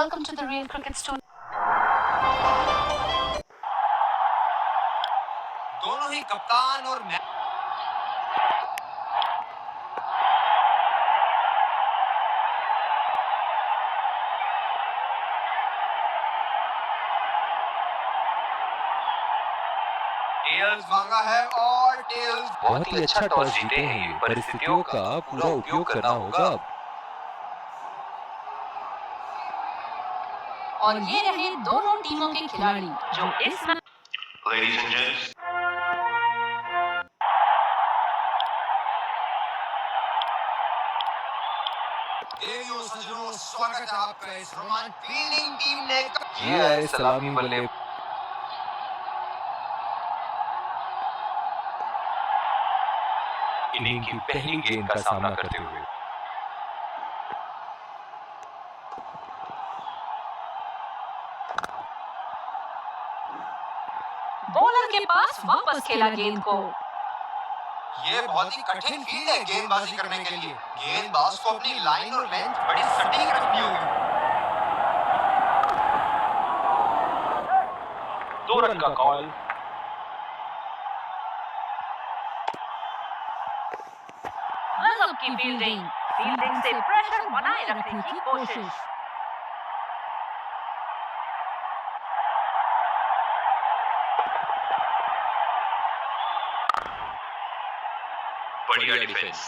Welcome to the Real Cricket Studio. दोनों ही कप्तान और टेल्स मांगा है और टेल्स बहुत ही अच्छा टॉस जीते हैं ये। परिस्थितियों का पूरा उपयोग करना होगा अब। और ये रहे दोनों टीमों के खिलाड़ी जो इस Ladies and gents, देवियों सज्जनों, स्वागत है आपका इस रोमांच फील्डिंग टीम ने ये आए सलामी बल्ले। इनिंग की पहली गेंद का सामना करते हुए बॉलर के पास वापस खेला गेंद को। ये बहुत ही कठिन फील्ड है गेंदबाजी करने के लिए। गेंदबाज को अपनी लाइन और लेंथ बड़ी सटीक रखनी होगी। 2 रन का कॉल। गजब की फील्डिंग से प्रेशर बनाए रखने की कोशिश। बढ़िया डिफेंस।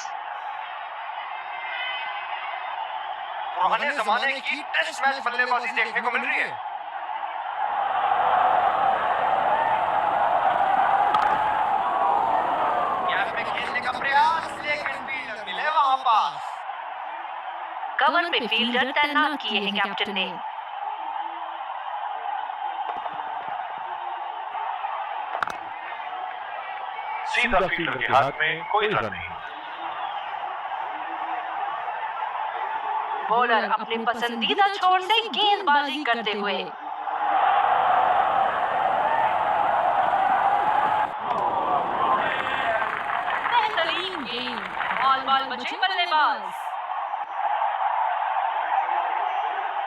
पुराने जमाने की टेस्ट मैच बल्लेबाजी देखने को मिल रही है। गैप में खेलने का प्रयास, लेकिन फील्डर मिले वहां पास। कवर पे फील्डर तैनात किए हैं कैप्टन ने। सीधा फील्डर के हाथ में, कोई रन नहीं। बॉलर अपने पसंदीदा छोर से गेंदबाजी करते हुए। बेहतरीन गेंद, बॉल बचे बल्लेबाज।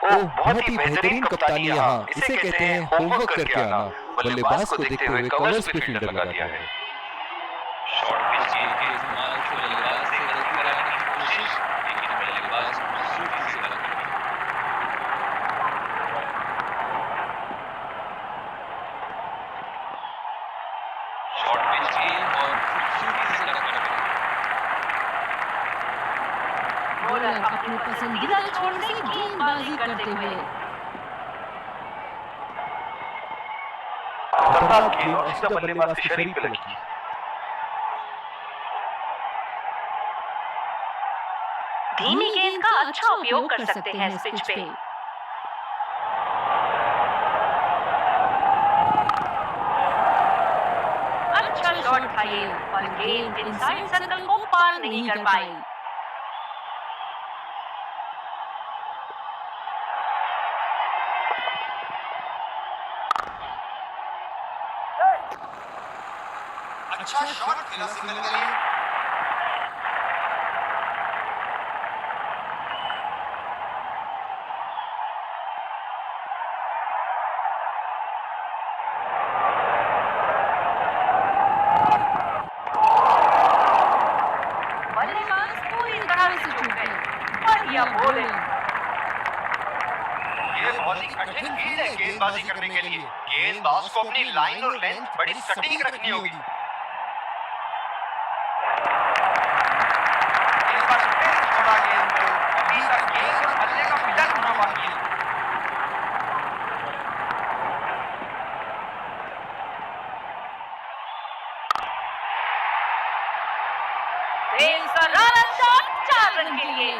ओह, बहुत ही बेहतरीन कप्तानी यहाँ। इसे कहते हैं होमवर्क करके आना। बल्लेबाज को देखते हुए कवर्स पे फील्डर लगा दिया है। शॉर्ट पिच के इस्तेमाल से बल्लेबाज से गलती कराने की कोशिश, लेकिन बल्लेबाज खूबसूरती से लगा दिया। शॉर्ट पिच के और खूबसूरती से लगा दिया। बॉलर अपने पसंदीदा छोर से गेंदबाजी करते हुए। खतरनाक गेंद और सीधा बल्लेबाज के शरीर पे लगी। धीमी गेंद का अच्छा उपयोग कर सकते हैं इस पिच पे। अच्छा शॉट था ये, पर गेंद इनसाइड सर्कल को पार नहीं कर पाई। अच्छा शॉट खेला सिंगल के लिए। बल्लेबाज पूरी तरह से चूक गए। बढ़िया बॉलिंग। ये बहुत ही कठिन फील्ड है गेंदबाजी करने के लिए। गेंदबाज को अपनी लाइन और लेंथ बड़ी सटीक रखनी होगी। गेंदबाज फिर छोड़ा गेंद को। अभी तक गेंद और बल्ले का मिलन होना बाकी है। तेज करारा शॉट 4 रन के लिए।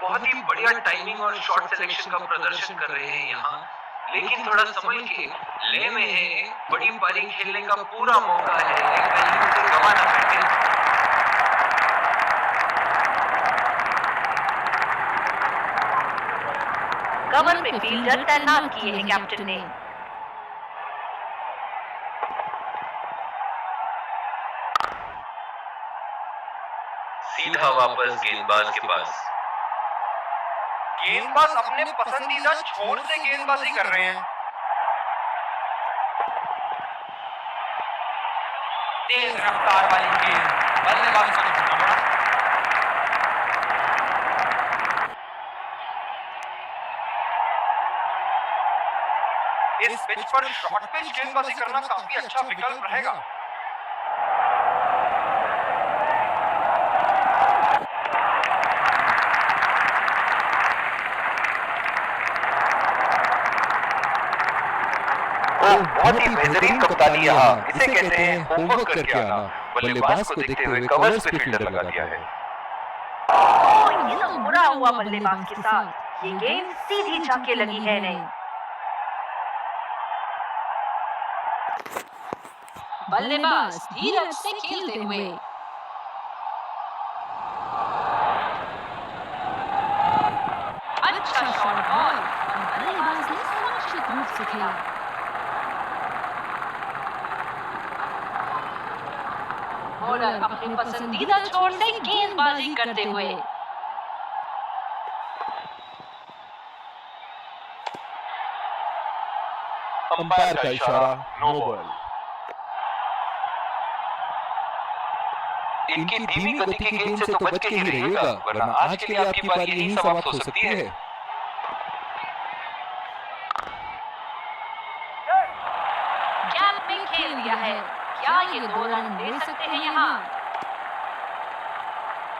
बहुत ही बढ़िया टाइमिंग और शॉट सिलेक्शन का प्रदर्शन कर रहे हैं यहाँ, लेकिन थोड़ा संभल के ले में है। बड़ी पारी खेलने का पूरा मौका है, कहीं उसे गवा ना बैठे। कवर पे फील्डर तैनात किए हैं कैप्टन ने। सीधा वापस गेंदबाज के पास। गेंदबाज अपने पसंदीदा छोर से गेंदबाजी कर रहे हैं। तेज रफ्तार वाली गेंद बल्लेबाज को झटका पड़ा। इस पिच पर शॉर्ट पिच गेंदबाजी करना काफी अच्छा विकल्प रहेगा। बहुत ही बेहतरीन कप्तानी यहाँ, इसे कहते हैं होमवर्क करके आना। बल्लेबाज को देखते हुए कवर्स पे फील्डर लगा दिया है। ओह, ये तो बुरा हुआ बल्लेबाज के साथ। ये गेंद सीधी जाके लगी है इन्हें। बल्लेबाज धीरज से खेलते हुए। अच्छा शॉट बॉल। बल्लेबाज ने सुरक्षित रूप से खेला। बॉलर अपनी पसंदीदा छोर से गेंदबाजी करते हुए। अंपायर का इशारा, नो बॉल। इनकी धीमी गति की गेंद से तो बच के ही रहिएगा, वरना आज के लिए आपकी पारी यहीं समाप्त हो सकती है। गैप में खेल दिया है। क्या ये 2 रन ले सकते हैं यहाँ?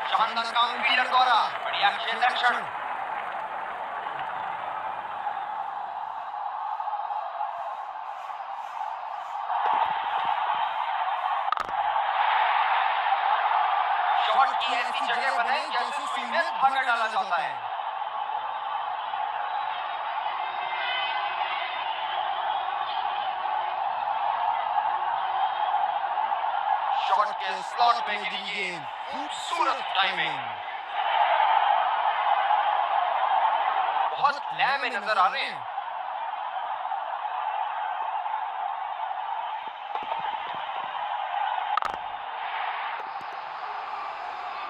शानदार काम फील्डर द्वारा, बढ़िया खेल रक्षण। शॉट की ऐसी जगह बनाई जैसे सुई में धागा डाला जाता है। शॉट के स्लॉट में गिरी गेंद, खूबसूरत टाइमिंग। बहुत लय में नजर आ रहे हैं।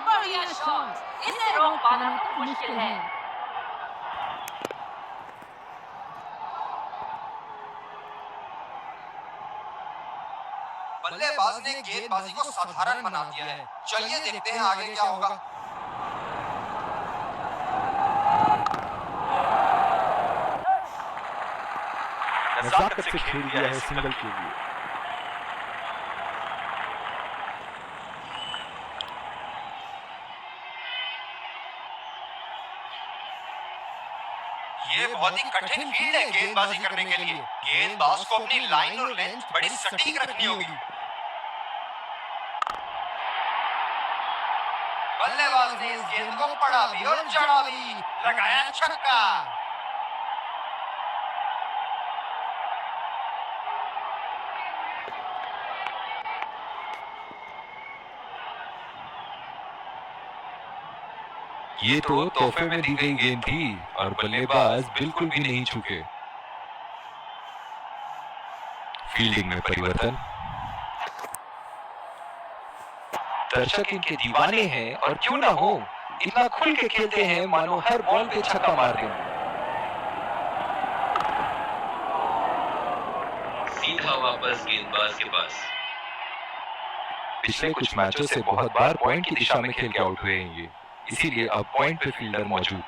बढ़िया शॉट। इसे रोक पाना तो मुश्किल है। बल्लेबाज ने गेंदबाजी को साधारण बना दिया है। चलिए देखते हैं आगे क्या होगा। नजाकत से खेल दिया है सिंगल के लिए। ये बहुत ही कठिन फील्ड है गेंदबाजी करने के लिए। गेंदबाज को अपनी लाइन और लेंथ बड़ी सटीक रखनी होगी। बल्लेबाज ने इस गेंद को पड़ा भी और चढ़ा भी, लगाया छक्का। ये तो तोहफे में दी गई गेंद थी और बल्लेबाज बिल्कुल भी नहीं चूके। फील्डिंग में परिवर्तन। दर्शक इनके दीवाने हैं और क्यों ना हो, इतना खुल के खेलते हैं मानो हर बॉल पे छक्का मार दें। सीधा वापस गेंदबाज के पास। पिछले कुछ मैचों से बहुत बार पॉइंट की दिशा में खेल के आउट हुए हैं ये, इसीलिए अब पॉइंट पे फील्डर मौजूद।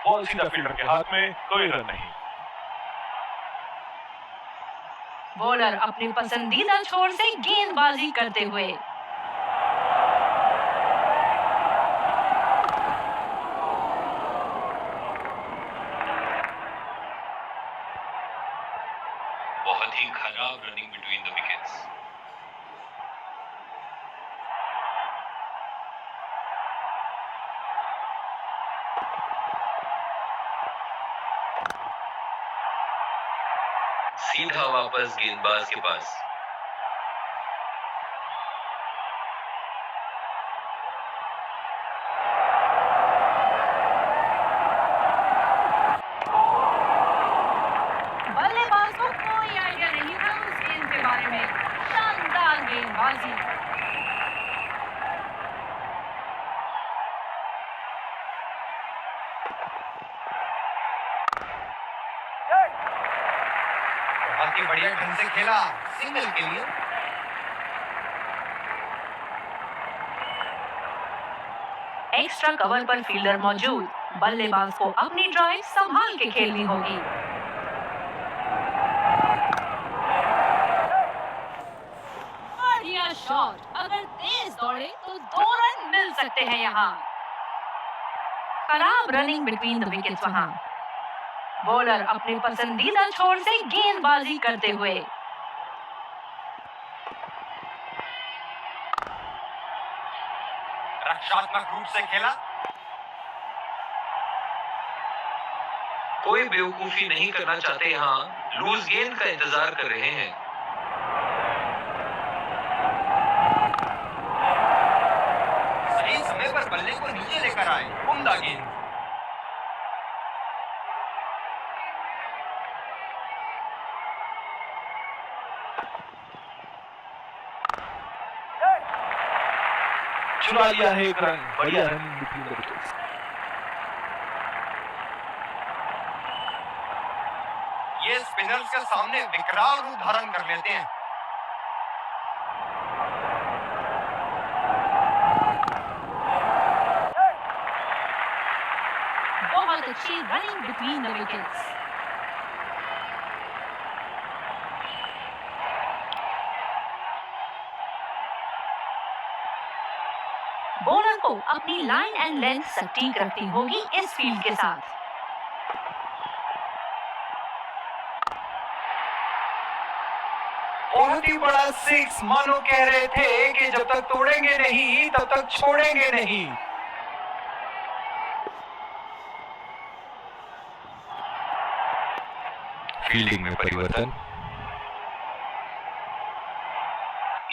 बॉल सीधा फील्डर के हाथ में, कोई रन नहीं। बॉलर अपनी पसंदीदा छोर से गेंदबाजी करते हुए। बहुत ही खराब रनिंग बिटवीन द विकेट्स। सीधा वापस गेंदबाज के पास। बल्लेबाज को कोई आइडिया नहीं था उस गेंद के बारे में। शानदार गेंदबाजी। बहुत ही बढ़िया ढंग से खेला, सिंगल के लिए। एक्स्ट्रा कवर पर फील्डर मौजूद, बल्लेबाज को अपनी ड्राइव संभाल के खेलनी होगी। बढ़िया शॉट, अगर तेज दौड़े तो 2 रन मिल सकते हैं यहाँ। खराब रनिंग बिटवीन द विकेट्स वहाँ। बॉलर अपने पसंदीदा छोर से गेंदबाजी करते हुए। रक्षात्मक रूप से खेला। कोई बेवकूफी नहीं करना चाहते यहाँ, लूज गेंद का इंतजार कर रहे हैं। सही समय पर बल्ले को नीचे लेकर आए, उम्दा गेंद। चुरा लिया है एक रन, बढ़िया रनिंग बिटवीन द विकेट्स। ये स्पिनर्स के सामने विकराल रूप धारण कर लेते हैं। बहुत अच्छी running between the wickets. Bowler को अपनी लाइन एंड लेंथ सटीक रखनी होगी इस फील्ड के साथ। बहुत ही बड़ा सिक्स, मानो कह रहे थे कि जब तक तोड़ेंगे नहीं तब तक छोड़ेंगे नहीं। फील्डिंग में परिवर्तन।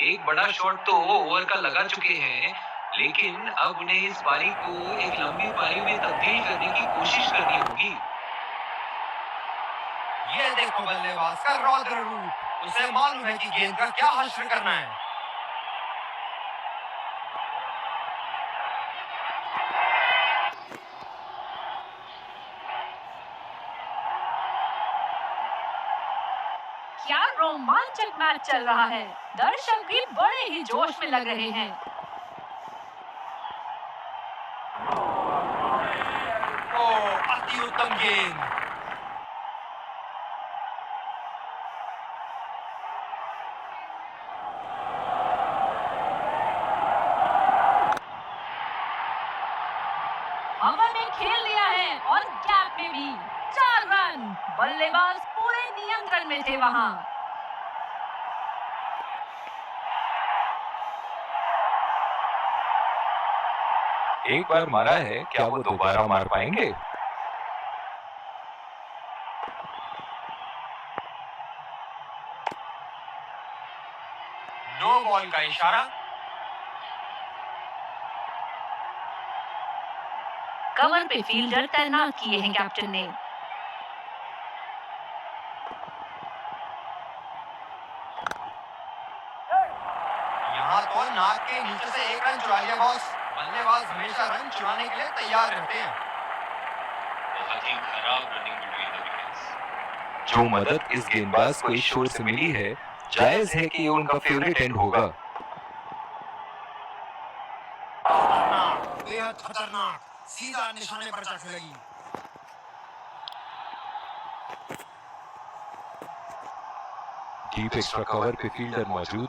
एक बड़ा शॉट तो ओवर का लगा चुके हैं, लेकिन अब उन्हें इस पारी को एक लंबी पारी में तब्दील करने की कोशिश करनी होगी। ये देखो बल्लेबाज का रौद्र रूप, उसे मालूम है कि गेंद का क्या हासिल करना है। क्या रोमांचक मैच चल रहा है, दर्शक भी बड़े ही जोश में लग रहे हैं। अति उत्तम गेंद। हवा में खेल लिया है और गैप में भी 4 रन। बल्लेबाज पूरे नियंत्रण में थे वहां। एक बार मारा है, क्या वो दोबारा मार पाएंगे? नो बॉल का इशारा। कवर पे फील्डर तैनात किए हैं कैप्टन ने। यहाँ तो नाक के नीचे से एक रन चुरा लिया बॉस। बल्लेबाज हमेशा रन चुराने के लिए तैयार रहते हैं। बहुत ही खराब रनिंग बिटवीन द विकेट्स। जो मदद इस गेंदबाज को इस शोर से मिली है, जायज है कि ये उनका फेवरेट एंड होगा। बेहद खतरनाक, सीधा निशाने पर जाके लगी। डीप एक्स्ट्रा कवर पे फील्डर मौजूद।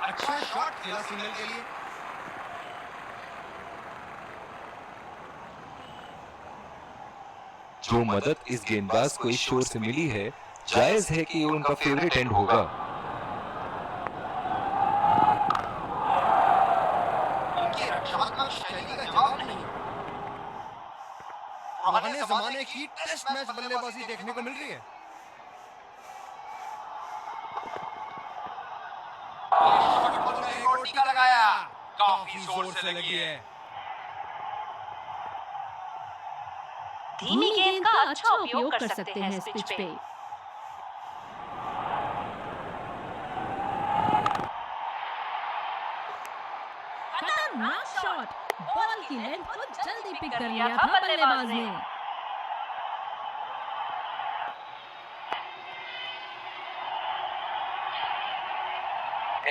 अच्छा शॉट खेला सिंगल के लिए। जो मदद इस गेंदबाज को इस शोर से मिली है, जायज है कि ये उनका फेवरेट एंड होगा। इनकी रक्षात्मक शैली का जवाब नहीं। पुराने जमाने की टेस्ट मैच बल्लेबाजी देखने को मिल रही है। टीका लगाया, काफी जोर से लगी है। धीमी गेंद का अच्छा उपयोग कर सकते हैं इस पिच पे। खतरनाक शॉट, की लेंथ को जल्दी पिक कर लिया था बल्लेबाज ने।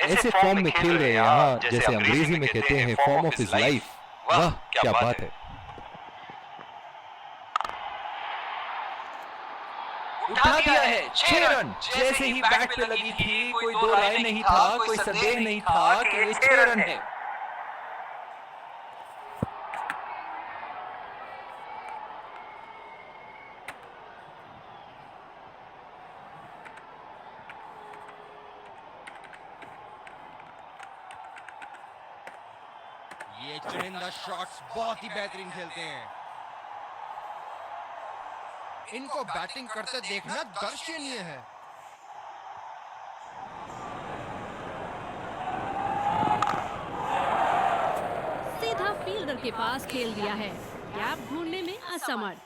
ऐसे फॉर्म में खेल रहे हैं यहाँ, जैसे अंग्रेजी में कहते हैं फॉर्म ऑफ हिज लाइफ। वाह क्या बात है। उठा दिया है 6 रन। जैसे ही बैट पे लगी थी कोई दो राय नहीं था, कोई संदेह नहीं था कि ये 6 रन है। ये चुनिंदा शॉट्स बहुत ही बेहतरीन खेलते हैं। इनको बैटिंग करते देखना दर्शनीय है। सीधा फील्डर के पास खेल दिया है, गैप ढूंढने में असमर्थ।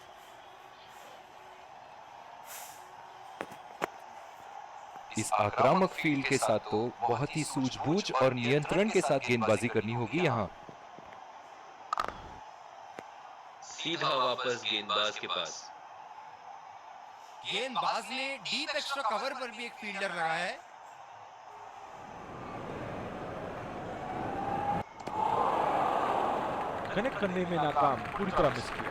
इस आक्रामक फील्ड के साथ तो बहुत ही सूझबूझ और नियंत्रण के साथ गेंदबाजी करनी होगी यहाँ। सीधा वापस गेंदबाज के पास। गेंदबाज ने डीप एक्स्ट्रा कवर पर भी एक फील्डर लगाया है। कनेक्ट करने में नाकाम, पूरी तरह मिस किया।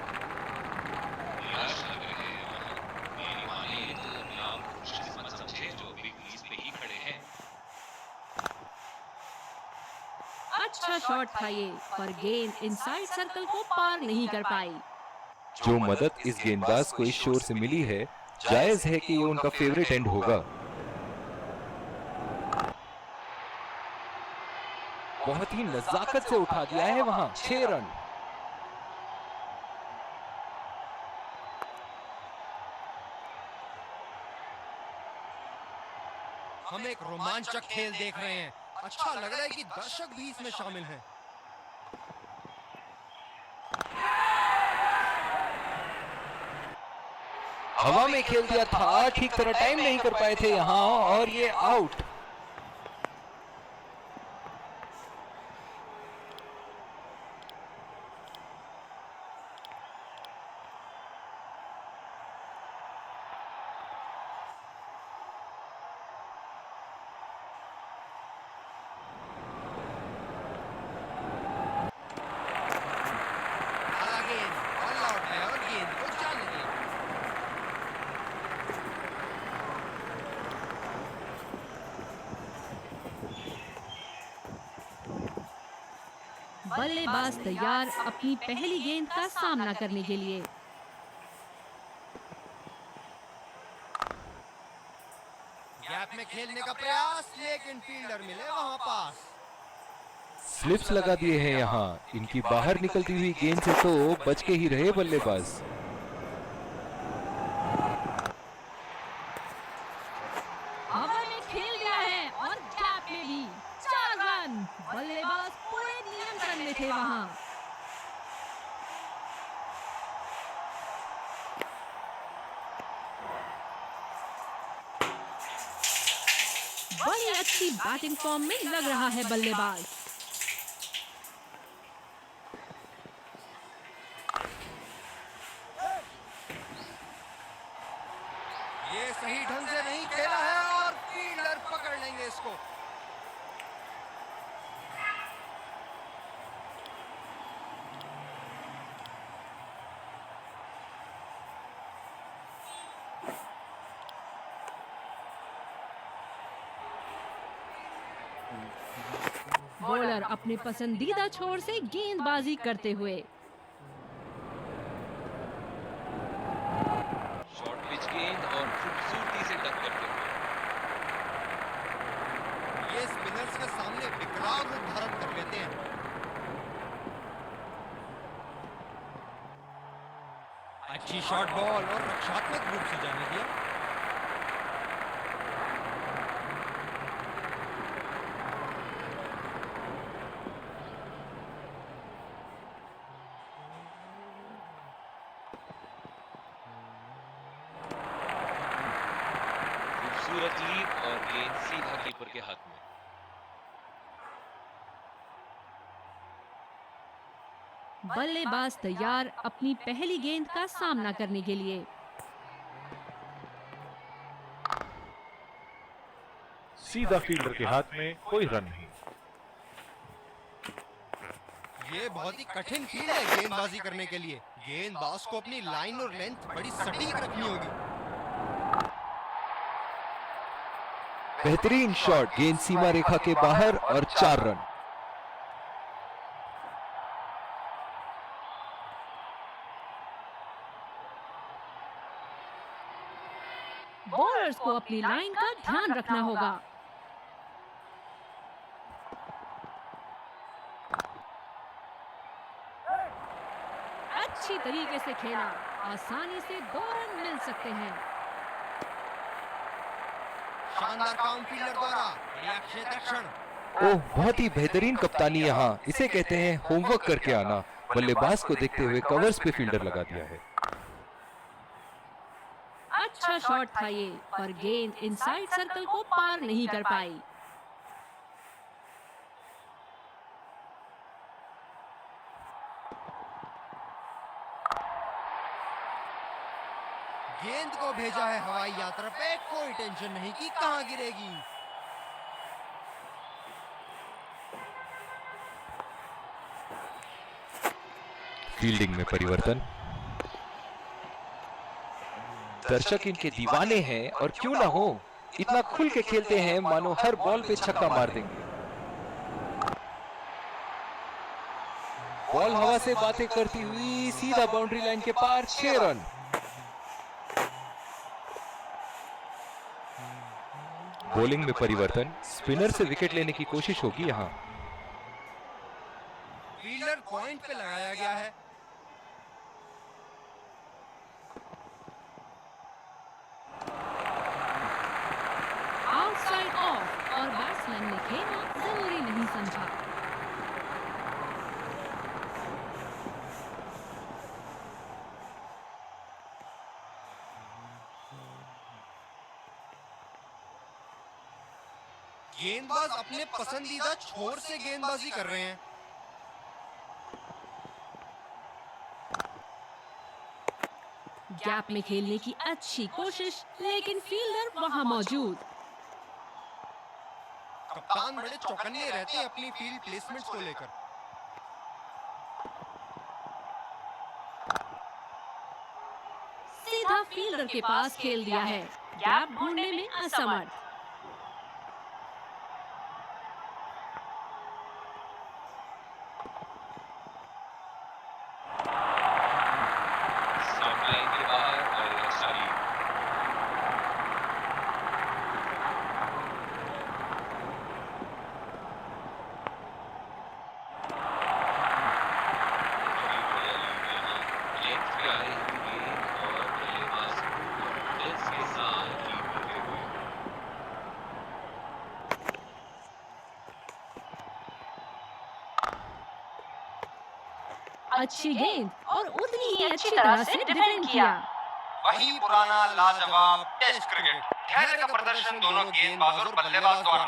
अच्छा शॉट था ये, पर गेंद इनसाइड सर्कल को पार नहीं कर पाई। जो मदद इस गेंदबाज को इस शोर से मिली है, जायज है कि ये उनका फेवरेट एंड होगा। बहुत ही नजाकत से उठा दिया है वहां 6 रन। हम एक रोमांचक खेल देख रहे हैं। अच्छा लग रहा है कि दर्शक भी इसमें शामिल हैं। हवा में खेल दिया था, ठीक तरह टाइम नहीं कर पाए थे यहाँ, और ये आउट। बल्लेबाज तैयार अपनी पहली गेंद का सामना करने के लिए। गैप में खेलने का प्रयास, लेकिन फील्डर मिले वहां पास। स्लिप्स लगा दिए हैं यहाँ। इनकी बाहर निकलती हुई गेंद से तो बच के ही रहे बल्लेबाज। हवा में खेल गया है और गैप में भी 4 रन। बल्लेबाज पूरे नियंत्रण में थे वहां। बड़ी अच्छी बैटिंग फॉर्म में लग रहा है बल्लेबाज। ये सही ढंग से नहीं खेला है और फील्डर पकड़ लेंगे इसको। बॉलर अपने पसंदीदा छोर से गेंदबाजी करते हुए। शॉर्ट पिच गेंद और खूबसूरती से टक करते हुए। ये स्पिनर्स के सामने विकराल रूप धारण कर लेते हैं। अच्छी शॉट बॉल और रक्षात्मक रूप से जाने दिया। खूबसूरत लीड और गेंद सीधा कीपर के हाथ में। बल्लेबाज तैयार अपनी पहली गेंद का सामना करने के लिए। सीधा फील्डर के हाथ में, कोई रन नहीं। ये बहुत ही कठिन फील्ड है गेंदबाजी करने के लिए। गेंदबाज को अपनी लाइन और लेंथ बड़ी सटीक रखनी होगी। बेहतरीन शॉट, गेंद सीमा रेखा के बाहर और 4 रन। बॉलर्स को अपनी लाइन का ध्यान रखना होगा। अच्छी तरीके से खेला, आसानी से 2 रन मिल सकते हैं। शानदार काम फील्डर द्वारा, बढ़िया क्षेत्ररक्षण। ओह, बहुत ही बेहतरीन कप्तानी यहाँ, इसे कहते हैं होमवर्क करके आना। बल्लेबाज को देखते हुए कवर्स पे फील्डर लगा दिया है। अच्छा शॉट था ये, पर गेंद इनसाइड सर्कल को पार नहीं कर पाई। गेंद को भेजा है हवाई यात्रा पे, कोई टेंशन नहीं कि कहां गिरेगी। फील्डिंग में परिवर्तन। दर्शक इनके दीवाने हैं और क्यों ना हो, इतना खुल के खेलते हैं मानो हर बॉल पे छक्का मार देंगे। बॉल हवा से बातें करती हुई सीधा बाउंड्री लाइन के पार, 6 रन। बॉलिंग में परिवर्तन, स्पिनर से विकेट लेने की कोशिश होगी यहां। फील्डर पॉइंट पे लगाया गया है। आउटसाइड ऑफ, और बैट्समैन ने खेलना जरूरी नहीं समझा। गेंदबाज अपने पसंदीदा छोर से गेंदबाजी कर रहे हैं। गैप में खेलने की अच्छी कोशिश, लेकिन फील्डर वहां मौजूद। कप्तान बड़े चौकन्ने रहते हैं अपनी फील्ड प्लेसमेंट्स को लेकर। सीधा फील्डर के पास खेल दिया है, गैप ढूंढने में असमर्थ। स्टंप लाइन के बाहर और एक अच्छा लीड। लेंथ पे आ रही थी गेंद और बल्लेबाज कॉन्फिडेंस के साथ लीड करते हुए। अच्छी गेंद और उतनी ही अच्छी तरह से डिफेंड किया। वही पुराना लाजवाब टेस्ट क्रिकेट, धैर्य का प्रदर्शन दोनों गेंदबाज और बल्लेबाज द्वारा।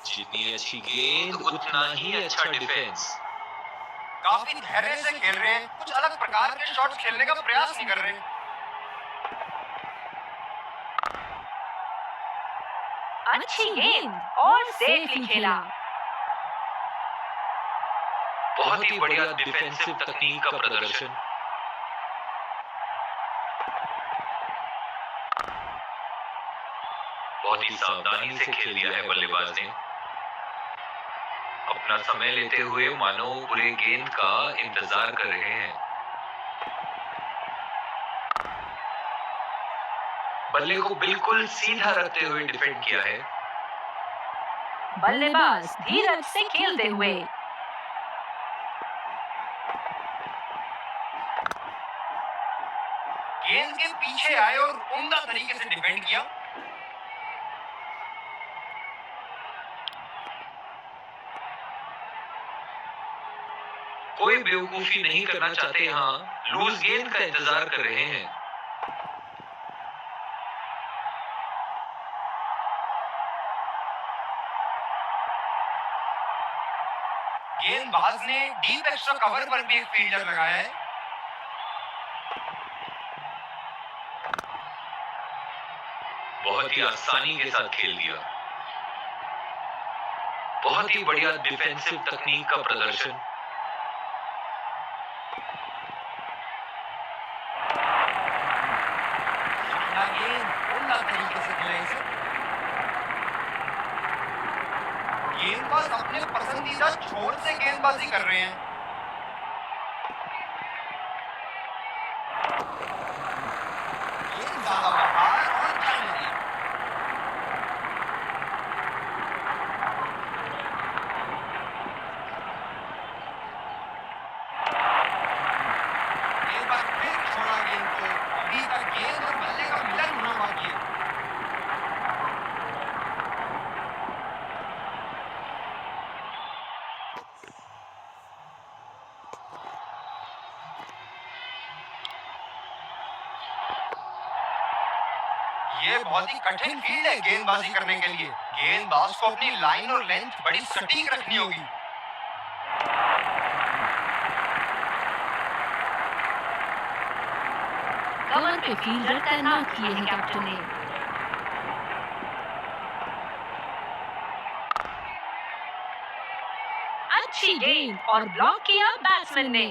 जितनी अच्छी गेंद उतना ही अच्छा डिफेंस। काफी धैर्य से खेल रहे हैं, कुछ अलग प्रकार के शॉट्स खेलने का प्रयास नहीं कर रहे। अच्छी गेंद और सेफली खेला। बहुत ही बढ़िया डिफेंसिव तकनीक का प्रदर्शन। बहुत ही सावधानी से खेल दिया है बल्लेबाज ने, अपना समय लेते हुए मानो पूरे गेंद का इंतजार कर रहे हैं। बल्ले को बिल्कुल सीधा रखते हुए डिफेंड किया है। बल्लेबाज धीरज से खेलते हुए। गेंद के पीछे आए और उम्दा तरीके से डिफेंड किया। कोई बेवकूफी नहीं करना चाहते, यहाँ लूज गेंद का इंतजार कर रहे हैं। गेंदबाज ने डीप एक्स्ट्रा कवर पर भी एक फील्डर लगाया है। बहुत ही आसानी के साथ खेल दिया। बहुत ही बढ़िया डिफेंसिव तकनीक का प्रदर्शन। गेंदबाज अपने पसंदीदा छोर से गेंदबाजी कर रहे हैं। गेंद ज्यादा बाहर और जाने दी। गेंदबाज फिर छोड़ा गेंद को। अभी तक गेंद और बल्ले का मिलन होना बाकी है। ये बहुत ही कठिन फील्ड है गेंदबाजी करने के लिए। गेंदबाज को अपनी लाइन और लेंथ बड़ी सटीक रखनी होगी। कवर पे फील्डर तैनात किए हैं कैप्टन ने। अच्छी गेंद और ब्लॉक किया बैट्समैन ने।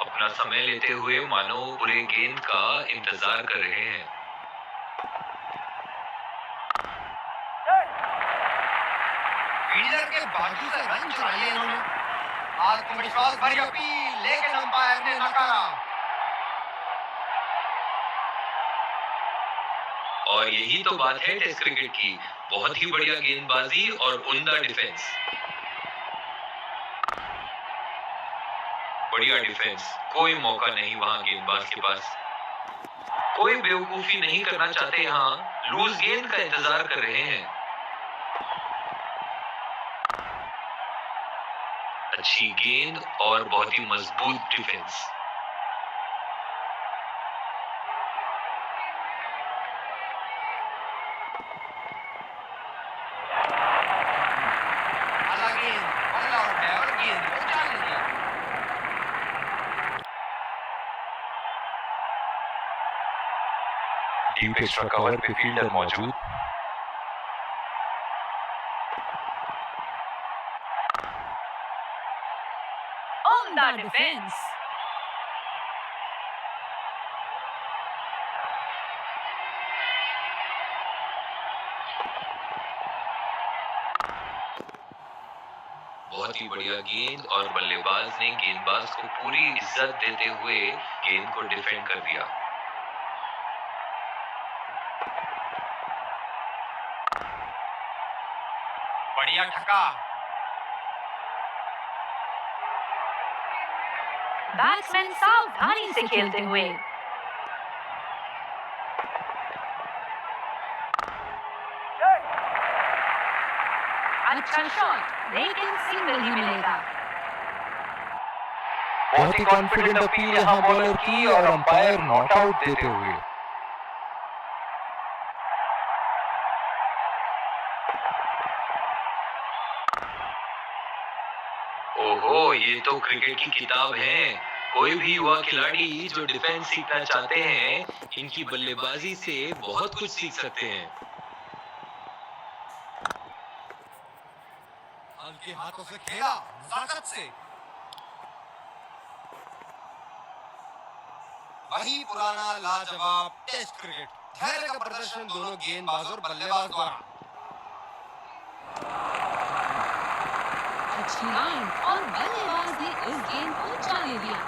अपना समय लेते हुए मानो पूरे गेंद का इंतजार कर रहे हैं। फील्डर के बाजू से रन चुरा लिए इन्होंने। आत्मविश्वास भरी अपील लेकिन अंपायर ने नकारा। और यही तो बात है टेस्ट क्रिकेट की। बहुत ही बढ़िया गेंदबाजी और उम्दा डिफेंस। बढ़िया डिफेंस, कोई मौका नहीं वहां गेंदबाज के पास। कोई बेवकूफी नहीं करना चाहते, यहाँ लूज गेंद का इंतजार कर रहे हैं। अच्छी गेंद और बहुत ही मजबूत डिफेंस। डीप एक्स्ट्रा कवर पे फील्डर मौजूद। उम्दा डिफेंस। बहुत ही बढ़िया गेंद और बल्लेबाज ने गेंदबाज को पूरी इज्जत देते हुए गेंद को डिफेंड कर दिया। बढ़िया ठका। बैट्समैन सावधानी से खेलते हुए। अच्छा शॉट लेकिन सिंगल ही मिलेगा। बहुत ही कॉन्फिडेंट अपील यहाँ बॉलर की और अंपायर नॉट आउट देते हुए। ओहो, ये तो क्रिकेट की किताब है। कोई भी युवा खिलाड़ी जो डिफेंस सीखना चाहते हैं, इनकी बल्लेबाजी से बहुत कुछ सीख सकते हैं। हल्के हाथों से खेला, नजाकत से। वही पुराना लाजवाब टेस्ट क्रिकेट। धैर्य का प्रदर्शन दोनों गेंदबाज और बल्लेबाज द्वारा। अच्छी लाइन और बल्लेबाज ने इस गेंद को जाने दिया।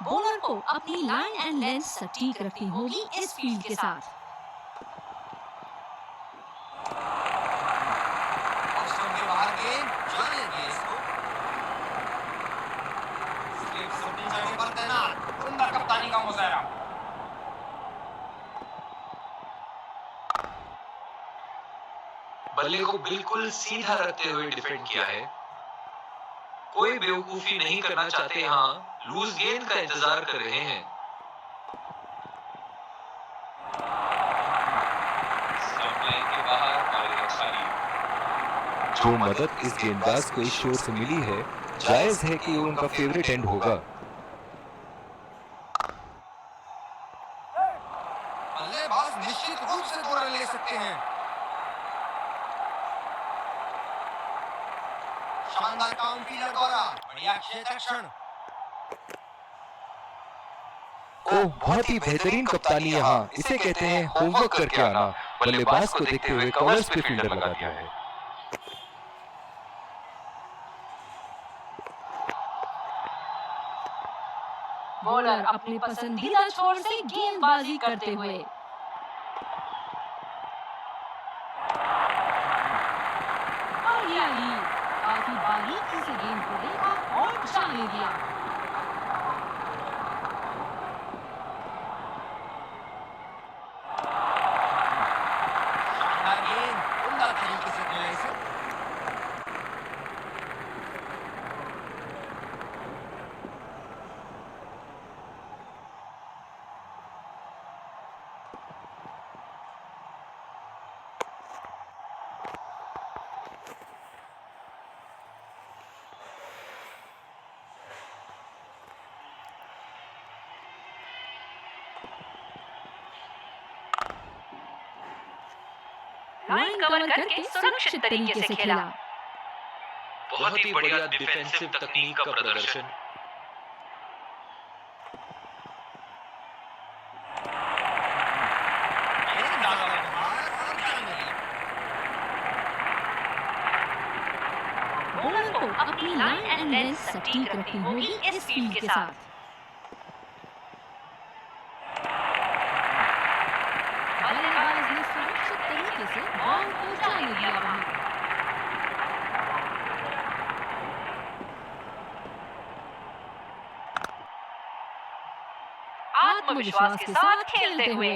बॉलर को अपनी लाइन एंड लेंथ सटीक रखनी होगी इस फील्ड के साथ। ऑप्शन के बाहर गेंद जाने दिए इसको। स्लिप अपनी जगह पर तैनात। सुंदर कप्तानी का मुजाहरा। बल्ले को बिल्कुल सीधा रखते हुए डिफेंड किया है। कोई बेवकूफी नहीं करना चाहते, यहाँ लूज गेंद का इंतजार कर रहे हैं। स्टंप लाइन के बाहर और एक अच्छा लीड। जो मदद इस गेंदबाज को इस शोर से मिली है, जायज है कि वो उनका फेवरेट एंड होगा। बल्लेबाज निश्चित रूप से 2 रन ले सकते हैं। शानदार काउंट फील्डर द्वारा बढ़िया क्षेत्ररक्षण। ओह, बहुत ही बेहतरीन कप्तानी यहाँ, इसे कहते हैं होमवर्क करके आना। बल्लेबाज को देखते हुए कवर्स पे फील्डर लगा दिया है। बॉलर अपने पसंदीदा छोर से गेंदबाजी करते हुए। बढ़िया लीड, काफी बारीकी से गेंद को देखा और जाने दिया। शानदार गेंद, उम्दा तरीके से खेला इसे। लाइन कवर करके सुरक्षित तरीके से खेला। बहुत ही बढ़िया डिफेंसिव तकनीक का प्रदर्शन। गेंद डाला बाहर और जाने दिया। बॉलर को अपनी लाइन एंड लेंथ सटीक रखनी होगी इस फील्ड के साथ। बल्लेबाज ने सुरक्षित तरीके से बॉल को जाने दिया वहां। आत्मविश्वास के साथ खेलते हुए।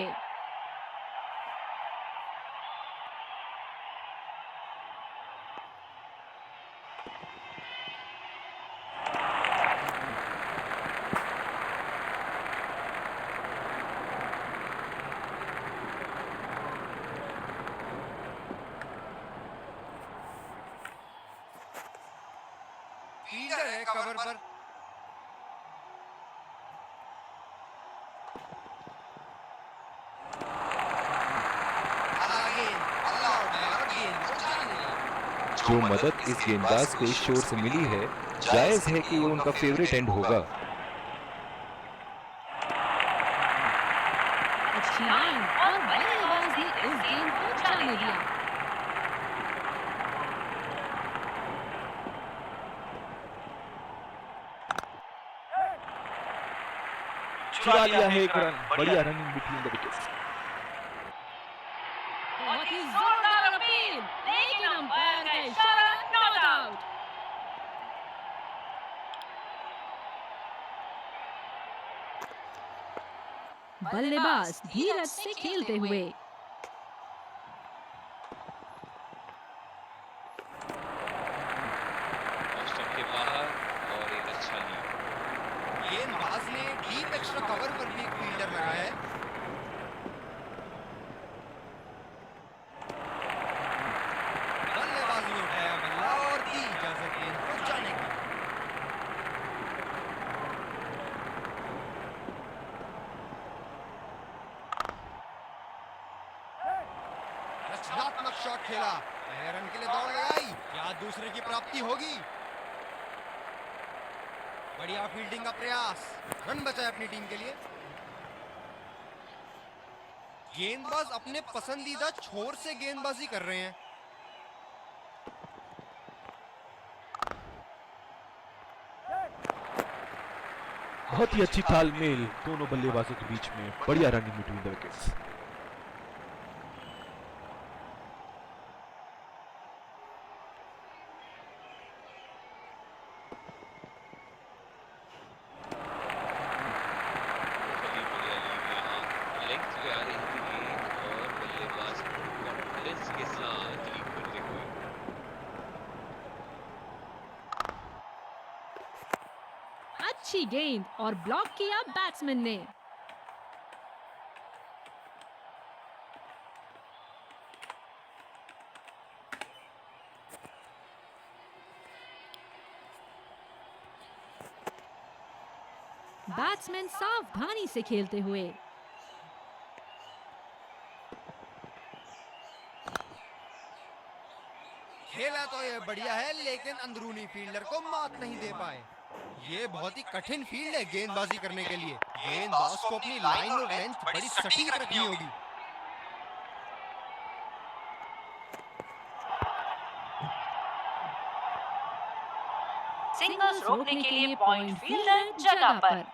फील्डर है कवर पर। जो मदद इस गेंदबाज को इस शोर से मिली है, जायज है कि वो उनका फेवरेट एंड होगा। अच्छी लाइन और बल्लेबाज ने इस गेंद को जाने दिया। चुरा लिया है 1 रन। बढ़िया रनिंग बिटवीन द विकेट्स। बहुत ही जोरदार अपील, लेकिन अंपायर का इशारा नॉट आउट। बल्लेबाज धीरज से खेलते हुए। स्टंप के बाहर और एक अच्छा लीड। गेंदबाज ने डीप एक्स्ट्रा कवर पर भी एक फील्डर लगाया है। बल्लेबाज ने उठाया बल्ला और दी इजाजत गेंद को जाने की। रचनात्मक शॉट खेला, पहले रन के लिए दौड़ लगाई, क्या दूसरे की प्राप्ति होगी? बढ़िया फील्डिंग का प्रयास, रन बचाए अपनी टीम के लिए। गेंदबाज अपने पसंदीदा छोर से गेंदबाजी कर रहे हैं। बहुत ही अच्छी तालमेल दोनों बल्लेबाजों के बीच में। बढ़िया running between the wickets. Length पे आ रही थी गेंद और बल्लेबाज कॉन्फिडेंस के साथ लीड करते हुए। अच्छी गेंद और ब्लॉक किया बैट्समैन ने। बैट्समैन सावधानी से खेलते हुए। खेला तो ये बढ़िया है, लेकिन अंदरूनी फील्डर को मात नहीं दे पाए। ये बहुत ही कठिन फील्ड है गेंदबाजी करने के लिए। गेंदबाज को अपनी लाइन और लेंथ बड़ी सटीक रखनी होगी। सिंगल्स रोकने के लिए पॉइंट फील्डर जगह पर।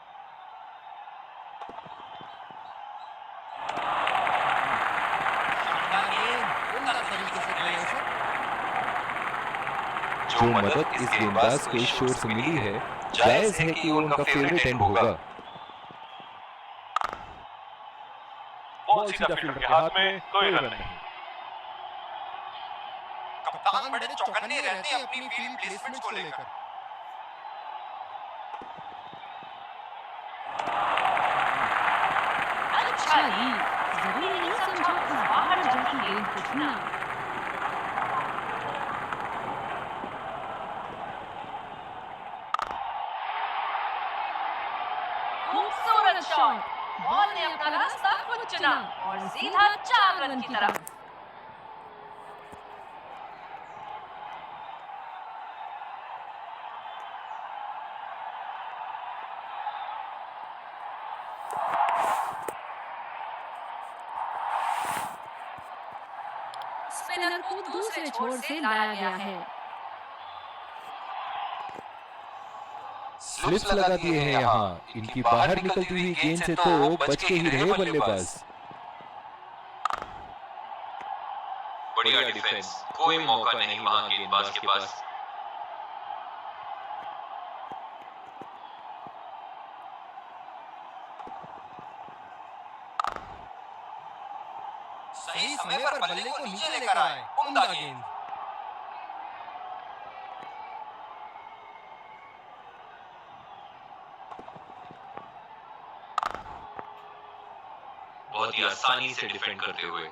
जो मदद इस गेंदबाज को इस शोर से मिली है, जायज है कि वो उनका फेवरेट एंड होगा। बॉल सीधा फील्डर के हाथ में, कोई रन नहीं। कप्तान बड़े चौकन्ने रहते हैं अपनी फील्ड प्लेसमेंट को लेकर। अच्छा ही, जरूरी नहीं समझा इस बाहर जाती गेंद को छूना। खूबसूरत शॉट, बॉल ने अपना रास्ता खुद चुना और सीधा 4 रन की तरफ। स्पिनर को दूसरे छोर से लाया गया है। स्लिप्स लगा दिए हैं यहाँ। इनकी बाहर निकलती हुई गेंद से तो बच के ही रहे बल्लेबाज। बढ़िया डिफेंस, कोई मौका नहीं वहां गेंदबाज के पास। सही समय पर बल्ले को नीचे लेकर आए, उम्दा गेंद। बहुत ही आसानी से डिफेंड करते हुए